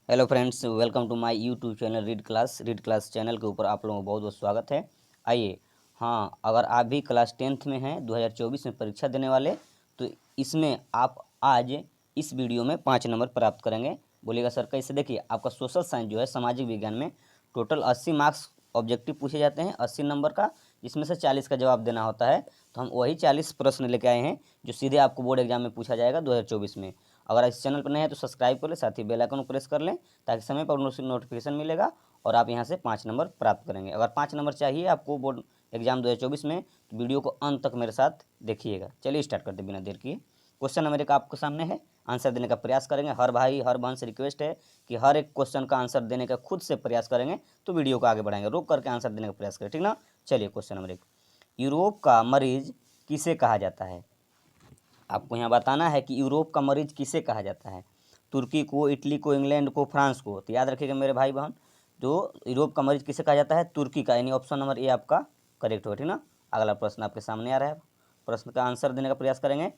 Hello friends, welcome to my YouTube channel read class channel के ऊपर आप लोगों का बहुत बहुत स्वागत है। आइए, हाँ, अगर आप भी क्लास 10th में हैं 2024 में परीक्षा देने वाले, तो इसमें आप आज इस वीडियो में 5 नंबर प्राप्त करेंगे। बोलिएगा सर कैसे? देखिए, आपका सोशल साइंस जो है सामाजिक विज्ञान में टोटल 80 मार्क्स ऑब्जेक्टिव पूछे जाते हैं, 80 नंबर का, जिसमें से 40 का जवाब देना होता है। तो हम वही 40 प्रश्न लेके आए हैं जो सीधे आपको बोर्ड एग्जाम में पूछा जाएगा 2024 में। अगर इस चैनल पर नए हैं तो सब्सक्राइब कर लें, साथ ही बेल आइकन को प्रेस कर लें ताकि समय पर नोटिफिकेशन मिलेगा और आप यहाँ से 5 नंबर प्राप्त करेंगे। अगर 5 नंबर चाहिए आपको बोर्ड एग्जाम 2024 में, तो वीडियो को अंत तक मेरे साथ देखिएगा। चलिए स्टार्ट करते बिना देर किए। क्वेश्चन नंबर 1 आपके सामने है, आंसर देने का प्रयास करेंगे। हर भाई हर बहन से रिक्वेस्ट है कि हर एक क्वेश्चन का आंसर देने का खुद से प्रयास करेंगे तो वीडियो को आगे बढ़ाएंगे। रोक करके आंसर देने का प्रयास करें, ठीक ना। चलिए क्वेश्चन नंबर 1, यूरोप का मरीज किसे कहा जाता है? आपको यहाँ बताना है कि यूरोप का मरीज किसे कहा जाता है। तुर्की को, इटली को, इंग्लैंड को, फ्रांस को। तो याद रखिएगा मेरे भाई बहन, जो यूरोप का मरीज किसे कहा जाता है? तुर्की का, यानी ऑप्शन नंबर ए आपका करेक्ट होगा, ठीक ना। अगला प्रश्न आपके सामने आ रहा है, प्रश्न का आंसर देने का प्रयास करेंगे।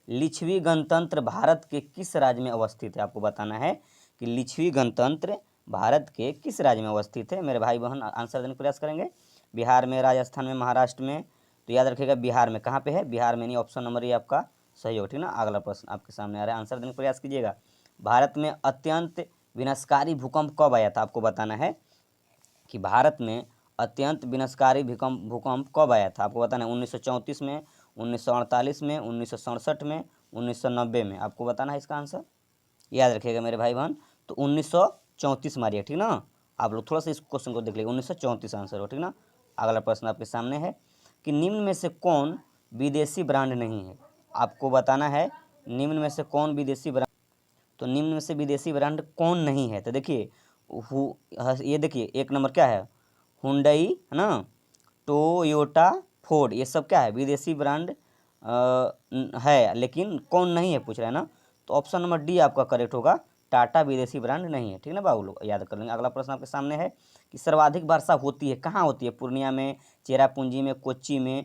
लिच्छवी गणतंत्र भारत के किस राज्य में अवस्थित है? आपको बताना है कि लिच्छवी गणतंत्र भारत के किस राज्य में अवस्थित है। मेरे भाई बहन आंसर देने का प्रयास करेंगे। बिहार में, राजस्थान में, महाराष्ट्र में। तो याद रखिएगा बिहार में। कहाँ पे है? बिहार में, नहीं ऑप्शन नंबर ए आपका सही हो, ठीक ना। अगला प्रश्न आपके सामने आ रहा है, आंसर देने का प्रयास कीजिएगा। भारत में अत्यंत विनाशकारी भूकंप कब आया था? आपको बताना है कि भारत में अत्यंत विनाशकारी भूकंप कब आया था। आपको बताना है 1934 में, 1948 में, 1967 में, 1990 में। आपको बताना है इसका आंसर। याद रखिएगा मेरे भाई बहन, तो 1934 मारिए, ठीक ना। आप लोग थोड़ा सा इस क्वेश्चन को देख लीजिए, 1934 आंसर हो, ठीक ना। अगला प्रश्न आपके सामने है कि निम्न में से कौन विदेशी ब्रांड नहीं है? आपको बताना है निम्न में से कौन विदेशी ब्रांड, तो निम्न में से विदेशी ब्रांड कौन नहीं है? तो देखिए, ये देखिए, एक नंबर क्या है? हुंडई, है ना, टोयोटा, फोर्ड, ये सब क्या है? विदेशी ब्रांड है, लेकिन कौन नहीं है पूछ रहा है ना। तो ऑप्शन नंबर डी आपका करेक्ट होगा, टाटा विदेशी ब्रांड नहीं है, ठीक ना बाबू लोग, याद कर लेंगे। अगला प्रश्न आपके सामने है कि सर्वाधिक वर्षा होती है कहाँ होती है? पूर्णिया में, चेरापूंजी में, कोच्चि में,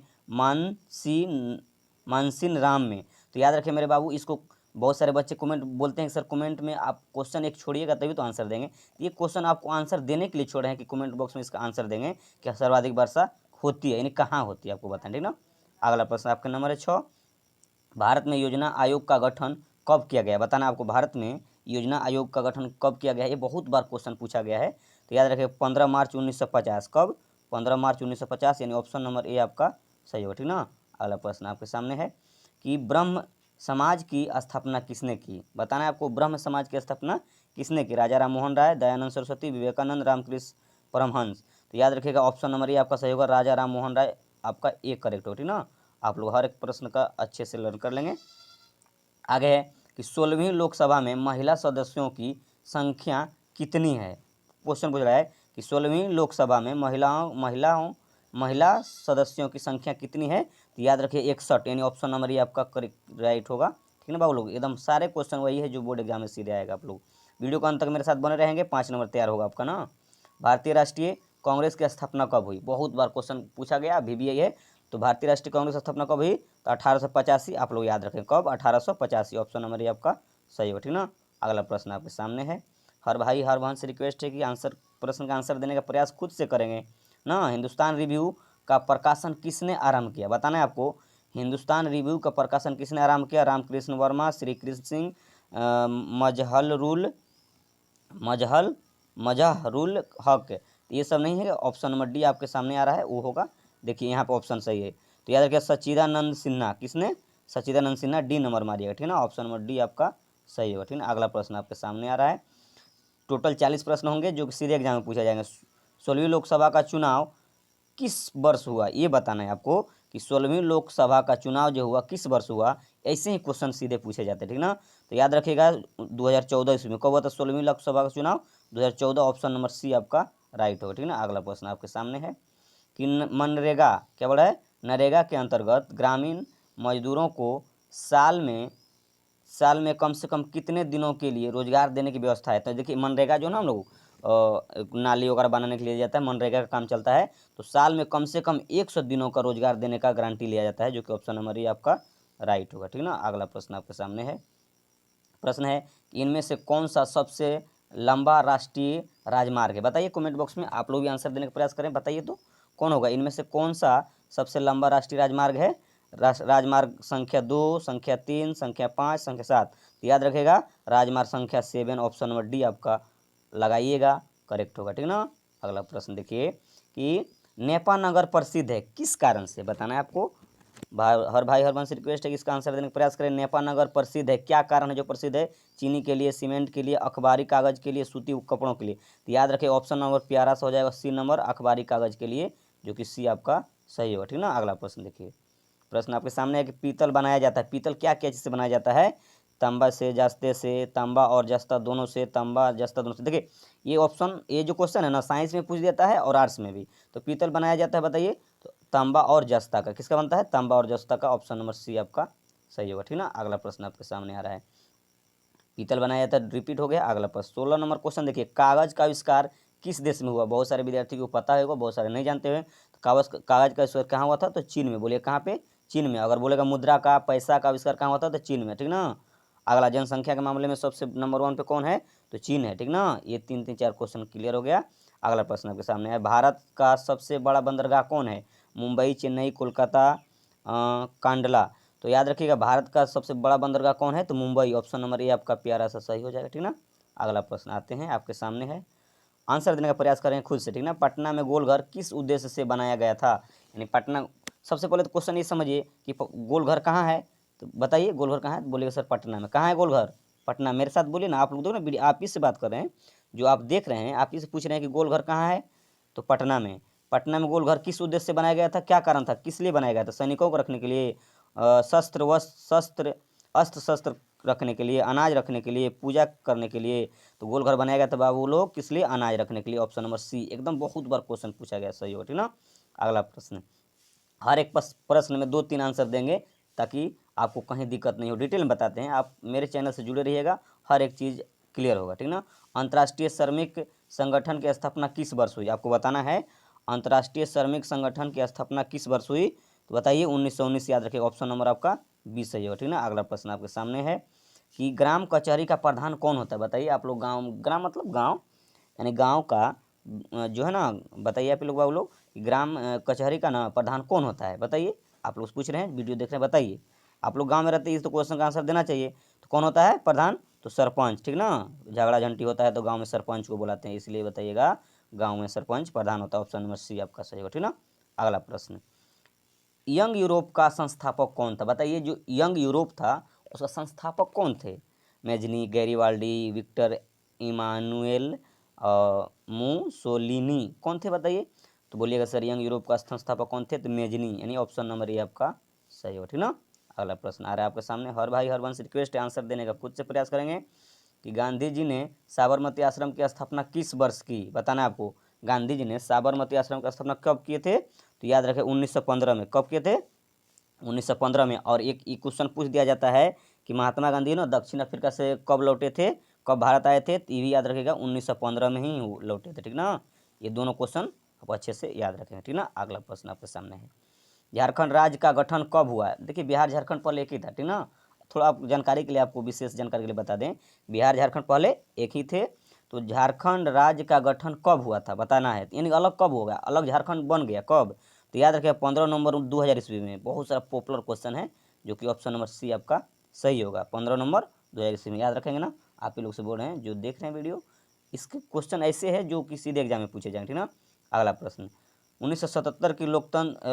मानसीन राम में। तो याद रखिए मेरे बाबू, इसको बहुत सारे बच्चे कमेंट बोलते हैं कि सर कमेंट में आप क्वेश्चन एक छोड़िएगा तभी तो आंसर देंगे। ये क्वेश्चन आपको आंसर देने के लिए छोड़े हैं कि कमेंट बॉक्स में इसका आंसर देंगे कि सर्वाधिक वर्षा होती है, यानी कहाँ होती है, आपको बताएं, ठीक ना। अगला प्रश्न आपका नंबर है 6, भारत में योजना आयोग का गठन कब किया गया? बताना आपको, भारत में योजना आयोग का गठन कब किया गया है? ये बहुत बार क्वेश्चन पूछा गया है, तो याद रखिए 15 मार्च 1950। कब? 15 मार्च 1950, यानी ऑप्शन नंबर ए आपका सही होगा, ठीक ना। अगला प्रश्न आपके सामने है कि ब्रह्म समाज की स्थापना किसने की? बताना है आपको, ब्रह्म समाज की स्थापना किसने की? राजा राम मोहन राय, दयानंद सरस्वती, विवेकानंद, रामकृष्ण परमहंस। तो याद रखिएगा ऑप्शन नंबर ए आपका सही होगा, राजा राम मोहन राय आपका एक करेक्ट हो, ठीक ना। आप लोग हर एक प्रश्न का अच्छे से लर्न कर लेंगे। आगे है कि 16वीं लोकसभा में महिला सदस्यों की संख्या कितनी है? क्वेश्चन पूछ रहा है कि 16वीं लोकसभा में महिला सदस्यों की संख्या कितनी है? तो याद रखिए 61, यानी ऑप्शन नंबर ये आपका करेक्ट राइट होगा, ठीक ना बाबू लोग। एकदम सारे क्वेश्चन वही है जो बोर्ड एग्जाम में सीधे आएगा। आप लोग वीडियो को अंत तक मेरे साथ बने रहेंगे, 5 नंबर तैयार होगा आपका ना। भारतीय राष्ट्रीय कांग्रेस की स्थापना कब हुई? बहुत बार क्वेश्चन पूछा गया, अभी भी यही है। तो भारतीय राष्ट्रीय कांग्रेस स्थापना कब हुई? तो 1885। आप लोग याद रखें कब? 1885, ऑप्शन नंबर ये आपका सही हो, ठीक ना। अगला प्रश्न आपके सामने है, हर भाई हर बहन से रिक्वेस्ट है कि प्रश्न का आंसर देने का प्रयास खुद से करेंगे ना। हिंदुस्तान रिव्यू का प्रकाशन किसने आरंभ किया? बताना है आपको, हिंदुस्तान रिव्यू का प्रकाशन किसने आरंभ किया? रामकृष्ण वर्मा, श्री कृष्ण सिंह, मजहरुल हक। ये सब नहीं है, ऑप्शन नंबर डी आपके सामने आ रहा है, वो होगा। देखिए यहाँ पे ऑप्शन सही है, तो याद रखिए सच्चिदानंद सिन्हा। किसने? सच्चिदानंद सिन्हा, डी नंबर मारिएगा, ठीक ना। ऑप्शन नंबर डी आपका सही होगा, ठीक ना। अगला प्रश्न आपके सामने आ रहा है, टोटल 40 प्रश्न होंगे जो सीधे एग्जाम में पूछा जाएंगे। 16वीं लोकसभा का चुनाव किस वर्ष हुआ? ये बताना है आपको कि 16वीं लोकसभा का चुनाव जो हुआ किस वर्ष हुआ। ऐसे ही क्वेश्चन सीधे पूछे जाते हैं, ठीक ना। तो याद रखिएगा 2014 ईस्वी में। कब हुआ था 16वीं लोकसभा का चुनाव? 2014, ऑप्शन नंबर सी आपका राइट होगा, ठीक ना। अगला प्रश्न आपके सामने है कि मनरेगा, क्या बोला है? नरेगा के अंतर्गत ग्रामीण मजदूरों को साल में कम से कम कितने दिनों के लिए रोजगार देने की व्यवस्था है? तो देखिए मनरेगा जो ना हम लोग नाली वगैरह बनाने के लिए जाता है, मनरेगा का काम चलता है, तो साल में कम से कम 100 दिनों का रोजगार देने का गारंटी लिया जाता है, जो कि ऑप्शन नंबर ये आपका राइट होगा, ठीक ना। अगला प्रश्न आपके सामने है, प्रश्न है कि इनमें से कौन सा सबसे लंबा राष्ट्रीय राजमार्ग है? बताइए कमेंट बॉक्स में, आप लोग भी आंसर देने का प्रयास करें। बताइए तो कौन होगा इनमें से, कौन सा सबसे लंबा राष्ट्रीय राजमार्ग है? राजमार्ग संख्या 2, संख्या 3, संख्या 5, संख्या 7। तो याद रखेगा राजमार्ग संख्या 7, ऑप्शन नंबर डी आपका लगाइएगा, करेक्ट होगा, ठीक ना। अगला प्रश्न देखिए कि नेपा नगर प्रसिद्ध है किस कारण से? बताना है आपको। हर भाई हर बहन से रिक्वेस्ट है कि इसका आंसर देने का प्रयास करें। नेपा नगर प्रसिद्ध है, क्या कारण है जो प्रसिद्ध है? चीनी के लिए, सीमेंट के लिए, अखबारी कागज के लिए, सूती कपड़ों के लिए। तो याद रखें ऑप्शन नंबर प्यारा सा हो जाएगा सी नंबर, अखबारी कागज के लिए, जो कि सी आपका सही होगा, ठीक ना। अगला प्रश्न देखिए, प्रश्न आपके सामने है कि पीतल बनाया जाता है, पीतल क्या क्या चीज़ से बनाया जाता है? तांबा से, जस्ते से, तांबा और जस्ता दोनों से, तांबा जस्ता दोनों से। देखिए ये ऑप्शन, ये जो क्वेश्चन है ना, साइंस में पूछ देता है और आर्ट्स में भी। तो पीतल बनाया जाता है, बताइए तो तांबा और जस्ता का, किसका बनता है? तांबा और जस्ता का, ऑप्शन नंबर सी आपका सही होगा, ठीक ना। अगला प्रश्न आपके सामने आ रहा है, पीतल बनाया जाता है, रिपीट हो गया। अगला प्रश्न 16 नंबर क्वेश्चन देखिए, कागज का आविष्कार किस देश में हुआ? बहुत सारे विद्यार्थी को पता होगा, बहुत सारे नहीं जानते हुए। तो कागज का आविष्कार कहाँ हुआ था? तो चीन में। बोलिए कहाँ पे? चीन में। अगर बोलेगा मुद्रा का, पैसा का आविष्कार कहाँ हुआ था? तो चीन में, ठीक ना। अगला जनसंख्या के मामले में सबसे नंबर 1 पे कौन है? तो चीन है, ठीक ना। ये 3-4 क्वेश्चन क्लियर हो गया। अगला प्रश्न आपके सामने है, भारत का सबसे बड़ा बंदरगाह कौन है? मुंबई, चेन्नई, कोलकाता, कांडला। तो याद रखिएगा भारत का सबसे बड़ा बंदरगाह कौन है? तो मुंबई, ऑप्शन नंबर ए आपका प्यारा सा सही हो जाएगा, ठीक ना। अगला प्रश्न आते हैं, आपके सामने है, आंसर देने का प्रयास करें खुद से, ठीक ना। पटना में गोलघर किस उद्देश्य से बनाया गया था? यानी पटना, सबसे पहले तो क्वेश्चन ये समझिए कि गोलघर कहाँ है? तो बताइए गोलघर कहाँ है? तो बोलिएगा सर पटना में। कहाँ है गोलघर? पटना। मेरे साथ बोलिए ना, आप लोग देखो ना, आप ही से बात कर रहे हैं, जो आप देख रहे हैं आप ही से पूछ रहे हैं कि गोलघर कहाँ है? तो पटना में। पटना में गोलघर किस उद्देश्य से बनाया गया था? क्या कारण था? किस लिए बनाया गया था? सैनिकों को रखने के लिए, शस्त्र अस्त्र शस्त्र रखने के लिए, अनाज रखने के लिए, पूजा करने के लिए। तो गोलघर बनाया गया था बाबू लोग, किस लिए? अनाज रखने के लिए, ऑप्शन नंबर सी एकदम बहुत बार क्वेश्चन पूछा गया, सही हो, ठीक ना। अगला प्रश्न, हर एक प्रश्न में 2-3 आंसर देंगे ताकि आपको कहीं दिक्कत नहीं हो। डिटेल में बताते हैं, आप मेरे चैनल से जुड़े रहिएगा, हर एक चीज़ क्लियर होगा, ठीक ना। अंतर्राष्ट्रीय श्रमिक संगठन की स्थापना किस वर्ष हुई? आपको बताना है अंतर्राष्ट्रीय श्रमिक संगठन की स्थापना किस वर्ष हुई? तो बताइए 1919, याद रखिएगा, ऑप्शन नंबर आपका 20 सही होगा, ठीक ना। अगला प्रश्न आपके सामने है कि ग्राम कचहरी का प्रधान कौन होता है? बताइए आप लोग, गाँव, ग्राम मतलब गाँव, यानी गांव का जो है ना, बताइए आप लोग, बाबू लोग, ग्राम कचहरी का ना प्रधान कौन होता है? बताइए, आप लोग पूछ रहे हैं, वीडियो देख रहे हैं, बताइए। आप लोग गांव में रहते हैं, इस तो क्वेश्चन का आंसर देना चाहिए। तो कौन होता है प्रधान? तो सरपंच, ठीक ना। झगड़ा झंटी होता है तो गांव में सरपंच को बुलाते हैं, इसलिए बताइएगा गांव में सरपंच प्रधान होता है, ऑप्शन नंबर सी आपका सही होगा, ठीक ना। अगला प्रश्न, यंग यूरोप का संस्थापक कौन था? बताइए जो यंग यूरोप था उसका संस्थापक कौन थे? Mazzini, Garibaldi, Victor Emmanuel, Mussolini, कौन थे बताइए? तो बोलिएगा सर यंग यूरोप का संस्थापक कौन थे? तो मेजनी, यानी ऑप्शन नंबर ए आपका सही हो, ठीक ना। अगला प्रश्न आ रहा है आपके सामने, हर भाई हर वंश रिक्वेस्ट है, आंसर देने का खुद से प्रयास करेंगे कि गांधी जी ने साबरमती आश्रम की स्थापना किस वर्ष की? बताना है आपको। गांधी जी ने साबरमती आश्रम की स्थापना कब किए थे? तो याद रखें 1915 में। कब किए थे? 1915 में। और एक क्वेश्चन पूछ दिया जाता है कि महात्मा गांधी ना दक्षिण अफ्रीका से कब लौटे थे, कब भारत आए थे? तो ये भी याद रखेगा 1915 में ही लौटे थे, ठीक ना। ये दोनों क्वेश्चन आप अच्छे से याद रखेंगे, ठीक ना। अगला प्रश्न आपके सामने है, झारखंड राज्य का गठन कब हुआ है? देखिए बिहार झारखंड पहले एक ही था, ठीक ना। थोड़ा आप जानकारी के लिए, आपको विशेष जानकारी के लिए बता दें, बिहार झारखंड पहले एक ही थे। तो झारखंड राज्य का गठन कब हुआ था बताना है, यानी अलग कब हो गया, अलग झारखंड बन गया कब? तो याद रखिए 15 नवंबर 2000 ईस्वी में। बहुत सारा पॉपुलर क्वेश्चन है, जो कि ऑप्शन नंबर सी आपका सही होगा, 15 नवंबर 2000 ईस्वी में। याद रखेंगे ना, आप ही लोग से बोल रहे हैं जो देख रहे हैं वीडियो, इसके क्वेश्चन ऐसे हैं जो कि सीधे एग्जाम में पूछे जाएंगे, ठीक ना। अगला प्रश्न, 1977 की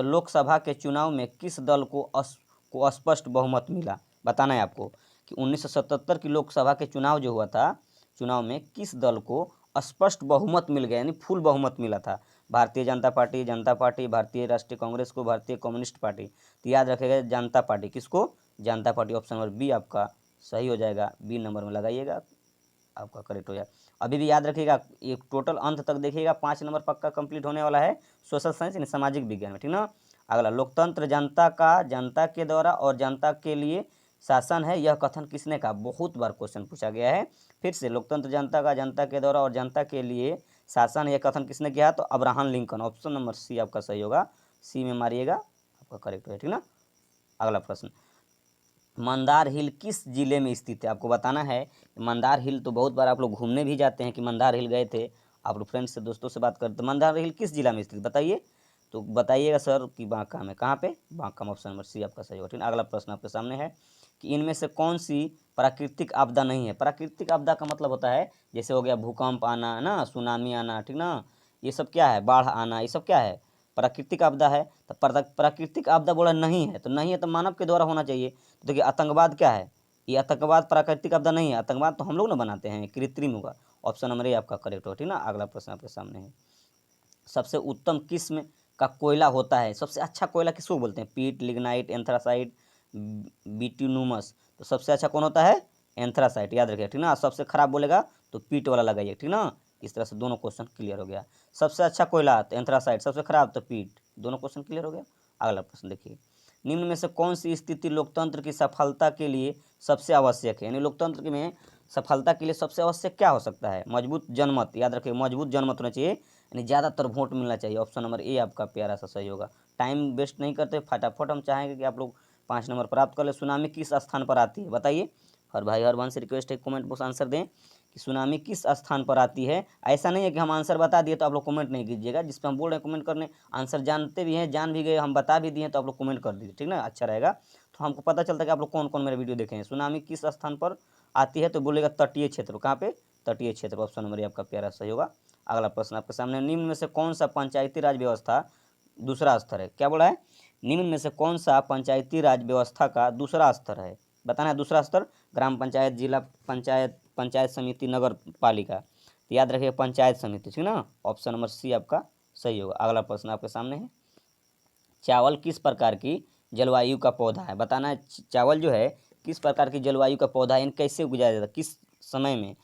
लोकसभा के चुनाव में किस दल को स्पष्ट बहुमत मिला? बताना है आपको कि 1977 की लोकसभा के चुनाव जो हुआ था, चुनाव में किस दल को स्पष्ट बहुमत मिल गया, यानी फुल बहुमत मिला था? भारतीय जनता पार्टी, भारतीय राष्ट्रीय कांग्रेस को, भारतीय कम्युनिस्ट पार्टी। तो याद रखेगा जनता पार्टी, किसको? जनता पार्टी, ऑप्शन नंबर बी आपका सही हो जाएगा, बी नंबर में लगाइएगा, आपका करेक्ट हो जाए। अभी भी याद रखिएगा, ये टोटल अंत तक देखिएगा, 5 नंबर पक्का कंप्लीट होने वाला है सोशल साइंस यानी सामाजिक विज्ञान में, ठीक ना। अगला, लोकतंत्र जनता का, जनता के द्वारा और जनता के लिए शासन है, यह कथन किसने कहा? बहुत बार क्वेश्चन पूछा गया है। फिर से, लोकतंत्र जनता का, जनता के द्वारा और जनता के लिए शासन है, यह कथन किसने किया? तो Abraham Lincoln, option number C आपका सही होगा, सी में मारिएगा, आपका करेक्ट है, ठीक ना। अगला प्रश्न, मंदार हिल किस जिले में स्थित है? आपको बताना है। मंदार हिल तो बहुत बार आप लोग घूमने भी जाते हैं कि मंदार हिल गए थे, आप लोग फ्रेंड्स से दोस्तों से बात करते, मंदार हिल किस जिला में स्थित बताइए? तो बताइएगा सर कि बांका में। कहाँ पे? बांका में। ऑप्शन नंबर सी आपका सही होगा। ठीक है, अगला प्रश्न आपके सामने है कि इनमें से कौन सी प्राकृतिक आपदा नहीं है? प्राकृतिक आपदा का मतलब होता है जैसे हो गया भूकंप आना ना, सुनामी आना, ठीक ना, ये सब क्या है? बाढ़ आना, ये सब क्या है? प्राकृतिक आपदा है। तो प्राकृतिक आपदा बोला नहीं है, तो नहीं है तो मानव के द्वारा होना चाहिए। तो देखिए आतंकवाद क्या है? ये आतंकवाद प्राकृतिक आपदा नहीं है, आतंकवाद तो हम लोग ना बनाते हैं, कृत्रिम होगा। ऑप्शन नंबर ए आपका करेक्ट हो। ठीक ना, अगला प्रश्न आपके सामने है, सबसे उत्तम किस्म का कोयला होता है? सबसे अच्छा कोयला किसको बोलते हैं? पीट, लिग्नाइट, एंथ्रासाइट, बिट्यूनुमस। तो सबसे अच्छा कौन होता है? एंथ्रासाइट, याद रखिए। ठीक ना, सबसे खराब बोलेगा तो पीट वाला लगाइए। ठीक ना, इस तरह से दोनों क्वेश्चन क्लियर हो गया। सबसे अच्छा कोयला तो एंथ्रासाइट, सबसे खराब तो पीट, दोनों क्वेश्चन क्लियर हो गया। अगला प्रश्न देखिए, निम्न में से कौन सी स्थिति लोकतंत्र की सफलता के लिए सबसे आवश्यक है? यानी लोकतंत्र में सफलता के लिए सबसे आवश्यक क्या हो सकता है? मजबूत जनमत, याद रखिए मजबूत जनमत होना चाहिए, यानी ज़्यादातर वोट मिलना चाहिए। ऑप्शन नंबर ए आपका प्यारा सा सही होगा। टाइम वेस्ट नहीं करते, फटाफट हम चाहेंगे कि आप लोग 5 नंबर प्राप्त कर ले। सुनामी किस स्थान पर आती है बताइए? हर भाई हर बहन से रिक्वेस्ट है कमेंट बॉक्स आंसर दें कि सुनामी किस स्थान पर आती है। ऐसा नहीं है कि हम आंसर बता दिए तो आप लोग कमेंट नहीं कीजिएगा, जिस पर हम बोल रहे हैं कमेंट करने, आंसर जानते भी हैं, जान भी गए, हम बता भी दिए तो आप लोग कमेंट कर दीजिए। ठीक ना, अच्छा रहेगा, तो हमको पता चलता है कि आप लोग कौन कौन मेरा वीडियो देखे हैं। सुनामी किस स्थान पर आती है तो बोलेगा तटीय क्षेत्र। कहाँ पे? तटीय क्षेत्र। ऑप्शन नंबर आपका प्यारा सही होगा। अगला प्रश्न आपके सामने, निम्न में से कौन सा पंचायती राज व्यवस्था दूसरा स्तर है? क्या बोला है? निम्न में से कौन सा पंचायती राज व्यवस्था का दूसरा स्तर है? बताना है दूसरा स्तर, ग्राम पंचायत, जिला पंचायत, पंचायत समिति, नगर पालिका। तो याद रखिए पंचायत समिति। ठीक ना, ऑप्शन नंबर सी आपका सही होगा। अगला प्रश्न आपके सामने है, चावल किस प्रकार की जलवायु का पौधा है? बताना है चावल जो है किस प्रकार की जलवायु का पौधा है, कैसे उगाया जाता है, किस समय में?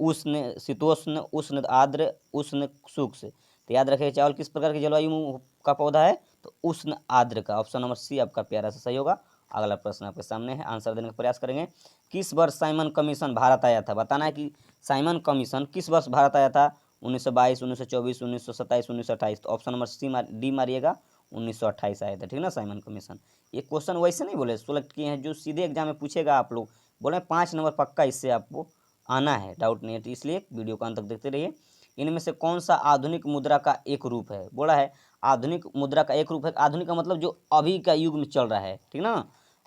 उष्ण, शीतोष्ण, उष्ण आर्द्र, उष्ण शुष्क। तो याद रखिए चावल किस प्रकार की जलवायु का पौधा है? तो उष्ण आर्द्र का। ऑप्शन नंबर सी आपका प्यारा सा सही होगा। अगला प्रश्न आपके सामने है, आंसर देने का प्रयास करेंगे। किस वर्ष साइमन कमीशन भारत आया था? बताना है कि साइमन कमीशन किस वर्ष भारत आया था? 1922, 1924, 1927, 1928। तो ऑप्शन नंबर सी डी मारिएगा, 1928 आए थे। ठीक ना, साइमन कमीशन। ये क्वेश्चन वैसे नहीं बोले सेलेक्ट किए हैं, जो सीधे एग्जाम में पूछेगा आप लोग बोले 5 नंबर पक्का इससे आपको आना है, डाउट नहीं है। तो इसलिए वीडियो को अंत तक देखते रहिए। इनमें से कौन सा आधुनिक मुद्रा का एक रूप है? बोला है आधुनिक मुद्रा का एक रूप है। आधुनिक का मतलब जो अभी का युग में चल रहा है। ठीक ना,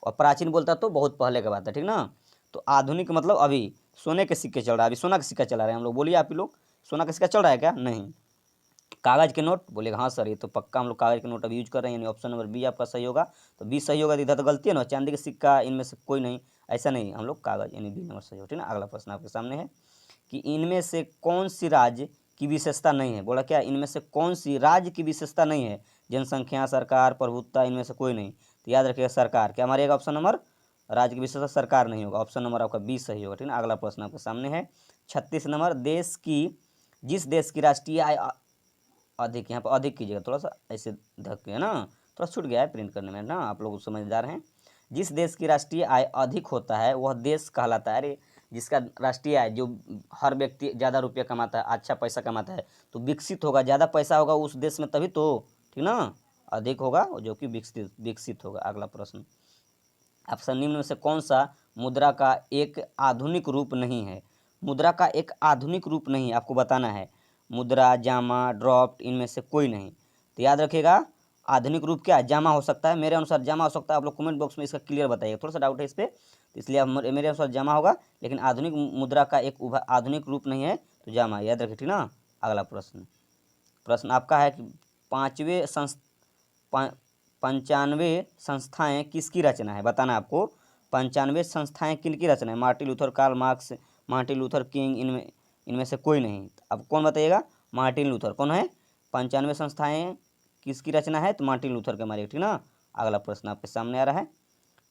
और प्राचीन बोलता तो बहुत पहले का बात है। ठीक ना, तो आधुनिक मतलब अभी सोने के सिक्के चल रहा है, अभी सोना का सिक्का चला रहे हैं हम लोग। बोलिए आप ही लोग, सोना का सिक्का चल रहा है क्या? नहीं। कागज़ के नोट? बोलेगा हाँ सर, ये तो पक्का हम लोग कागज़ के नोट अभी यूज कर रहे हैं, यानी ऑप्शन नंबर बी आपका सही होगा। तो बी सही होगा, इधर तो गलती है ना, चांदी का सिक्का इनमें से कोई नहीं, ऐसा नहीं, हम लोग कागज़, यानी बी नंबर सही हो। ठीक ना, अगला प्रश्न आपके सामने है कि इनमें से कौन सी राज्य की विशेषता नहीं है? बोला क्या, इनमें से कौन सी राज्य की विशेषता नहीं है? जनसंख्या, सरकार, प्रभुत्व, इनमें से कोई नहीं। तो याद रखिएगा सरकार। क्या मारिएगा ऑप्शन नंबर? राज्य की विशेषता सरकार नहीं होगा। ऑप्शन नंबर आपका बी सही होगा। ठीक ना, अगला प्रश्न आपके सामने है 36 नंबर, देश की, जिस देश की राष्ट्रीय आय अधिक, यहाँ पर अधिक कीजिएगा, थोड़ा सा ऐसे धक के, है ना, थोड़ा छूट गया है प्रिंट करने में ना, आप लोग समझदार हैं। जिस देश की राष्ट्रीय आय अधिक होता है वह देश कहलाता है। अरे जिसका राष्ट्रीय आय, जो हर व्यक्ति ज़्यादा रुपया कमाता है, अच्छा पैसा कमाता है, तो विकसित होगा, ज़्यादा पैसा होगा उस देश में तभी तो, ठीक ना, अधिक होगा जो कि विकसित विकसित होगा। अगला प्रश्न, ऑप्शन निम्न में से कौन सा मुद्रा का एक आधुनिक रूप नहीं है? मुद्रा का एक आधुनिक रूप नहीं, आपको बताना है। मुद्रा, जामा, ड्रॉफ्ट, इनमें से कोई नहीं। तो याद रखिएगा आधुनिक रूप क्या है? जामा हो सकता है, मेरे अनुसार जामा हो सकता है। आप लोग कमेंट बॉक्स में इसका क्लियर बताइए, थोड़ा सा डाउट है इस पर, तो इसलिए आप मेरे अनुसार जामा होगा, लेकिन आधुनिक मुद्रा का एक आधुनिक रूप नहीं है, तो जामा, याद रखिए। ठीक ना, अगला प्रश्न, प्रश्न आपका है कि पाँचवें 95 संस्थाएं किसकी रचना है? बताना आपको 95 संस्थाएं किनकी रचना है? Martin Luther, Karl Marx, Martin Luther King, इनमें इनमें से कोई नहीं। अब कौन बताइएगा? Martin Luther. कौन है? 95 संस्थाएं किसकी रचना है? तो मार्टिन लूथर के मारे। ठीक ना, अगला प्रश्न आपके सामने आ रहा है,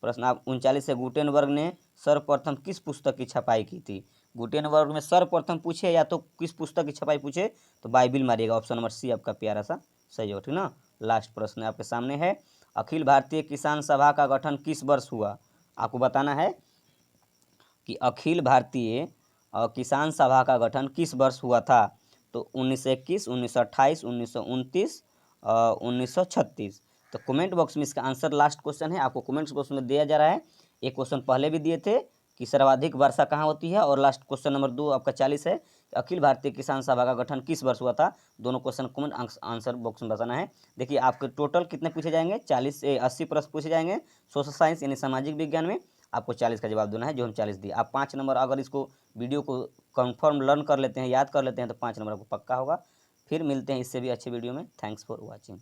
प्रश्न आप 39 से, गुटेनबर्ग ने सर्वप्रथम किस पुस्तक की छपाई की थी? गुटेनबर्ग में सर्वप्रथम पूछे या तो किस पुस्तक की छपाई पूछे तो बाइबिल मारिएगा। ऑप्शन नंबर सी आपका प्यारा सा सही हो। ठीक ना, लास्ट प्रश्न आपके सामने है, अखिल भारतीय किसान सभा का गठन किस वर्ष हुआ? आपको बताना है कि अखिल भारतीय किसान सभा का गठन किस वर्ष हुआ था? तो 1921, 1928, 1929, 1936। तो कमेंट बॉक्स में इसका आंसर, लास्ट क्वेश्चन है, आपको कमेंट्स बॉक्स में दिया जा रहा है, एक क्वेश्चन पहले भी दिए थे कि सर्वाधिक वर्षा कहाँ होती है, और लास्ट क्वेश्चन नंबर 2 आपका 40 है, अखिल भारतीय किसान सभा का गठन किस वर्ष हुआ था। दोनों क्वेश्चन कमेंट आंसर बॉक्स में बताना है। देखिए आपके टोटल कितने पूछे जाएंगे, 80 प्रश्न पूछे जाएंगे सोशल साइंस यानी सामाजिक विज्ञान में। आपको 40 का जवाब देना है, जो हम 40 दिए। आप 5 नंबर अगर इसको वीडियो को कंफर्म लर्न कर लेते हैं, याद कर लेते हैं, तो 5 नंबर आपको पक्का होगा। फिर मिलते हैं इससे भी अच्छे वीडियो में। Thanks for watching.